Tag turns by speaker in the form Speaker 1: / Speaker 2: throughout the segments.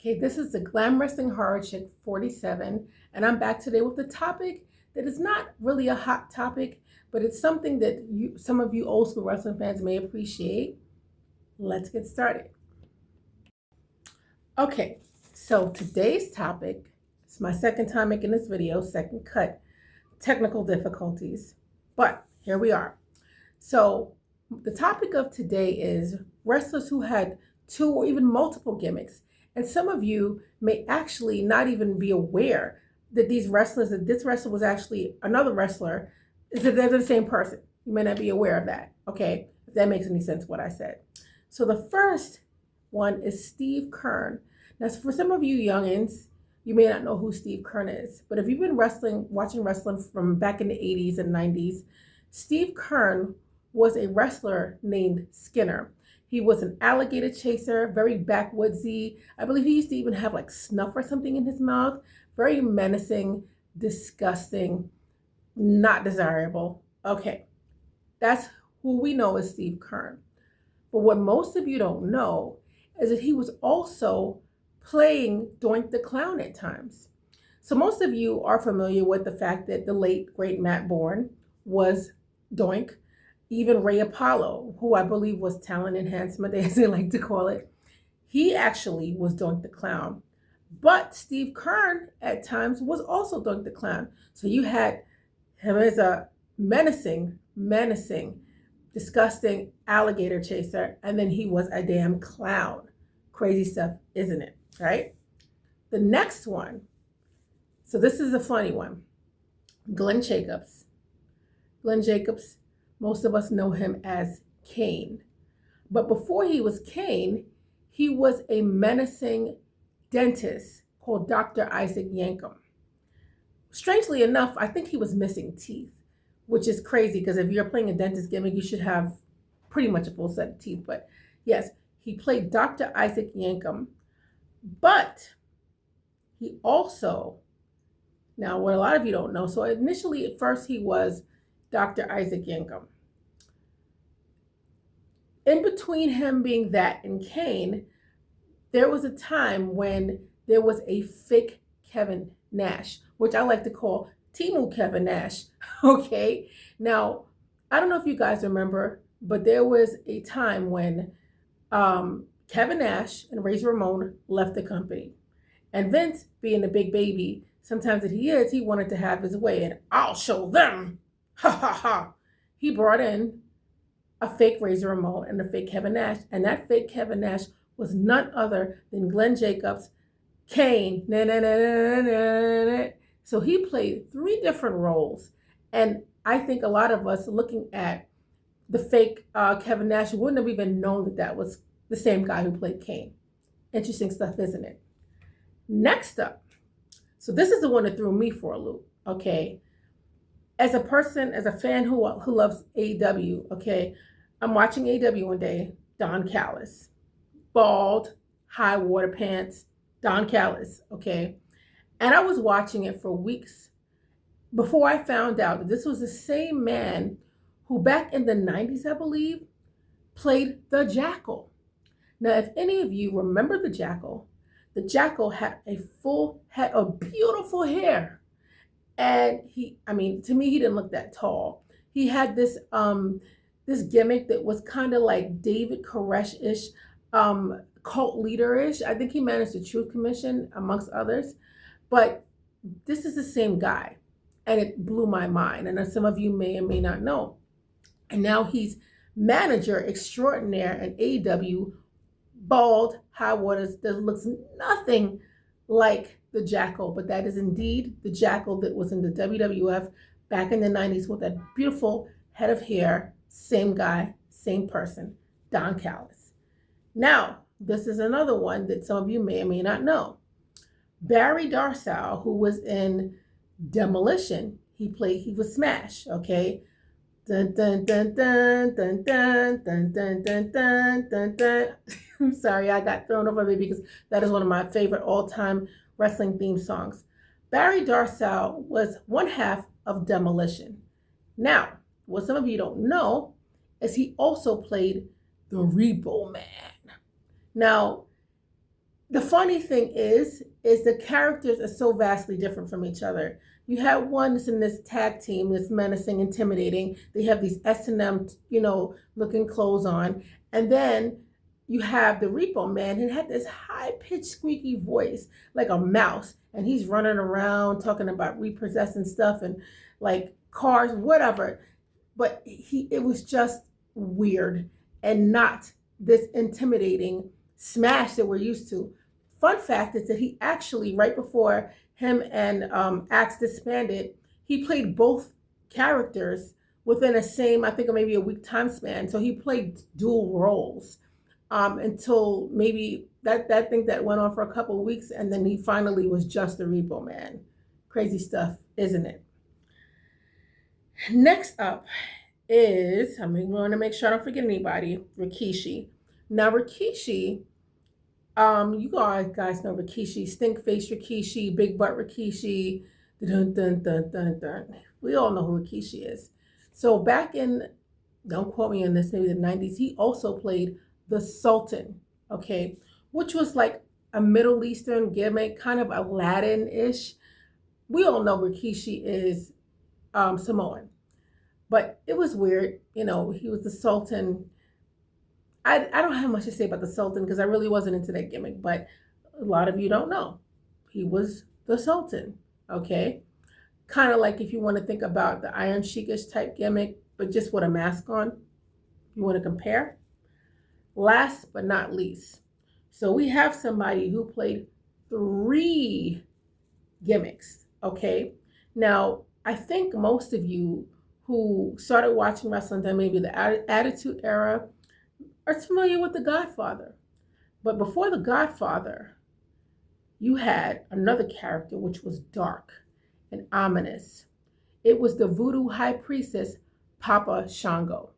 Speaker 1: Okay, this is the Glam Wrestling Horror Chick 47, and I'm back today with a topic that is not really a hot topic, but it's something that some of you old school wrestling fans may appreciate. Let's get started. Okay, so today's topic is my second time making this video, second cut, technical difficulties, but here we are. So the topic of today is wrestlers who had two or even multiple gimmicks. And some of you may actually not even be aware that this wrestler was actually another wrestler, is that they're the same person. You may not be aware of that, okay? If that makes any sense what I said. So the first one is Steve Kern. Now, for some of you youngins, you may not know who Steve Kern is, but if you've been watching wrestling from back in the 80s and 90s, Steve Kern was a wrestler named Skinner. He was an alligator chaser, very backwoodsy. I believe he used to even have like snuff or something in his mouth. Very menacing, disgusting, not desirable. Okay, that's who we know as Steve Kern. But what most of you don't know is that he was also playing Doink the Clown at times. So most of you are familiar with the fact that the late, great Matt Bourne was Doink. Even Ray Apollo, who I believe was talent enhancement, as they like to call it, he actually was Doink the Clown. But Steve Kern at times was also Doink the Clown. So you had him as a menacing, disgusting alligator chaser, and then he was a damn clown. Crazy stuff, isn't it? Right? The next one, so this is a funny one. Glenn Jacobs. Most of us know him as Kane. But before he was Kane, he was a menacing dentist called Dr. Isaac Yankem. Strangely enough, I think he was missing teeth, which is crazy because if you're playing a dentist gimmick, you should have pretty much a full set of teeth. But yes, he played Dr. Isaac Yankem. But he also, now what a lot of you don't know, so initially at first he was Dr. Isaac Yankem. In between him being that and Kane, there was a time when there was a fake Kevin Nash, which I like to call Timu Kevin Nash. Okay, now I don't know if you guys remember, but there was a time when Kevin Nash and Razor Ramon left the company, and Vince, being the big baby sometimes that he is, he wanted to have his way, and I'll show them. Ha ha ha. He brought in a fake Razor Ramon and a fake Kevin Nash, and that fake Kevin Nash was none other than Glenn Jacobs, Kane. So he played three different roles, and I think a lot of us looking at the fake Kevin Nash wouldn't have even known that that was the same guy who played Kane. Interesting stuff, isn't it? Next up, so this is the one that threw me for a loop, okay? As a person, as a fan who loves AEW, okay, I'm watching AEW one day, Don Callas, bald, high water pants, Don Callas, okay? And I was watching it for weeks before I found out that this was the same man who back in the 90s, I believe, played the Jackal. Now, if any of you remember the Jackal had a full head of beautiful hair. And to me, he didn't look that tall. He had this this gimmick that was kind of like David Koresh-ish, cult leader-ish. I think he managed the Truth Commission, amongst others. But this is the same guy. And it blew my mind. And as some of you may or may not know. And now he's manager extraordinaire in AEW, bald, high waters, that looks nothing like the Jackal, but that is indeed the Jackal that was in the WWF back in the 90s with that beautiful head of hair. Same guy, same person, Don Callas. Now, this is another one that some of you may or may not know. Barry Darsow, who was in Demolition, he was Smash, okay? Dun dun dun dun dun dun dun dun dun dun dun dun. I'm sorry, I got thrown over me because that is one of my favorite all-time wrestling theme songs. Barry Darsow was one half of Demolition. Now, what some of you don't know is he also played the Repo Man. Now, The funny thing is the characters are so vastly different from each other. You have one that's in this tag team that's menacing, intimidating. They have these S&M, looking clothes on. And then you have the Repo Man who had this high-pitched, squeaky voice like a mouse. And he's running around talking about repossessing stuff and like cars, whatever. But it was just weird and not this intimidating smash that we're used to. Fun fact is that he actually, right before him and Axe disbanded, he played both characters within a same, I think, maybe a week time span. So he played dual roles until maybe that thing that went on for a couple of weeks, and then he finally was just the Repo Man. Crazy stuff, isn't it? Next up is, I'm going to make sure I don't forget anybody, Rikishi. Now, Rikishi, you guys know Rikishi, stink face Rikishi, big butt Rikishi, dun dun dun dun dun. We all know who Rikishi is. So back in, don't quote me on this, maybe the 90s, he also played the Sultan, okay, which was like a Middle Eastern gimmick, kind of Aladdin-ish. We all know Rikishi is Samoan, but it was weird. He was the Sultan. I don't have much to say about the Sultan because I really wasn't into that gimmick, but a lot of you don't know. He was the Sultan, okay? Kind of like if you want to think about the Iron Sheik-ish type gimmick, but just with a mask on. You want to compare? Last but not least, so we have somebody who played 3 gimmicks, okay? Now, I think most of you who started watching wrestling then maybe the Attitude Era are familiar with The Godfather. But before The Godfather, you had another character which was dark and ominous. It was the voodoo high priestess, Papa Shango.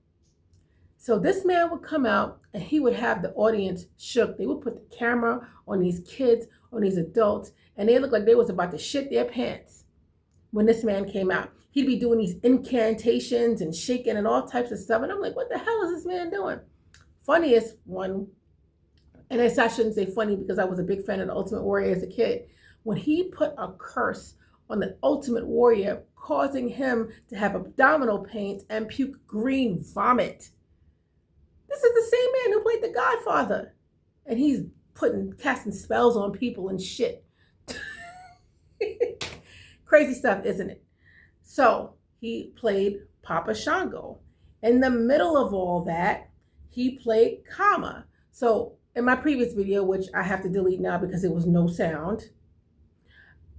Speaker 1: So this man would come out and he would have the audience shook. They would put the camera on these kids, on these adults, and they looked like they was about to shit their pants when this man came out. He'd be doing these incantations and shaking and all types of stuff. And I'm like, what the hell is this man doing? Funniest one, and I shouldn't say funny because I was a big fan of the Ultimate Warrior as a kid, when he put a curse on the Ultimate Warrior, causing him to have abdominal pains and puke green vomit. This is the same man who played the Godfather, and he's casting spells on people and shit. Crazy stuff, isn't it? So he played Papa Shango. In the middle of all that, he played Kama. So in my previous video, which I have to delete now because it was no sound,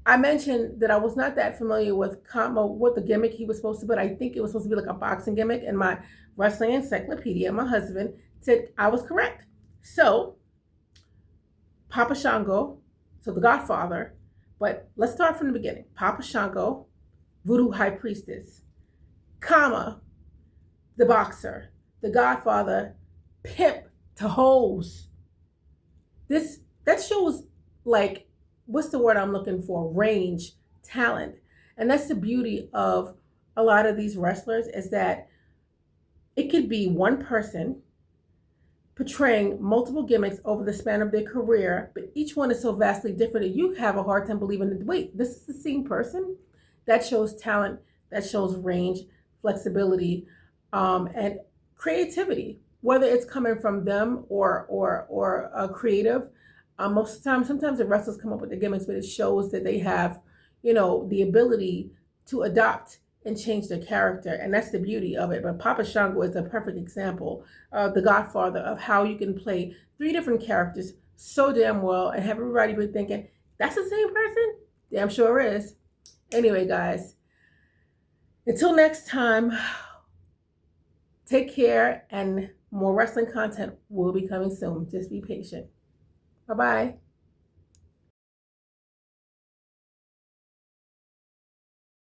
Speaker 1: I mentioned that I was not that familiar with Kama, what the gimmick he was supposed to be. I think it was supposed to be like a boxing gimmick, and my wrestling encyclopedia, my husband, said I was correct. So Papa Shango, so the Godfather, but let's start from the beginning. Papa Shango, voodoo high priestess. Kama, the boxer. The Godfather, pimp to hoes. That shows, like, what's the word I'm looking for? Range, talent. And that's the beauty of a lot of these wrestlers, is that it could be one person portraying multiple gimmicks over the span of their career, but each one is so vastly different that you have a hard time believing that, wait, this is the same person? That shows talent, that shows range, flexibility, and creativity, whether it's coming from them or a creative. Most of the time, sometimes the wrestlers come up with the gimmicks, but it shows that they have, the ability to adopt and change their character, and that's the beauty of it. But Papa Shango is a perfect example, the Godfather, of how you can play 3 different characters so damn well and have everybody be thinking, that's the same person? Damn sure is. Anyway, guys, until next time, take care, and more wrestling content will be coming soon. Just be patient. Bye-bye.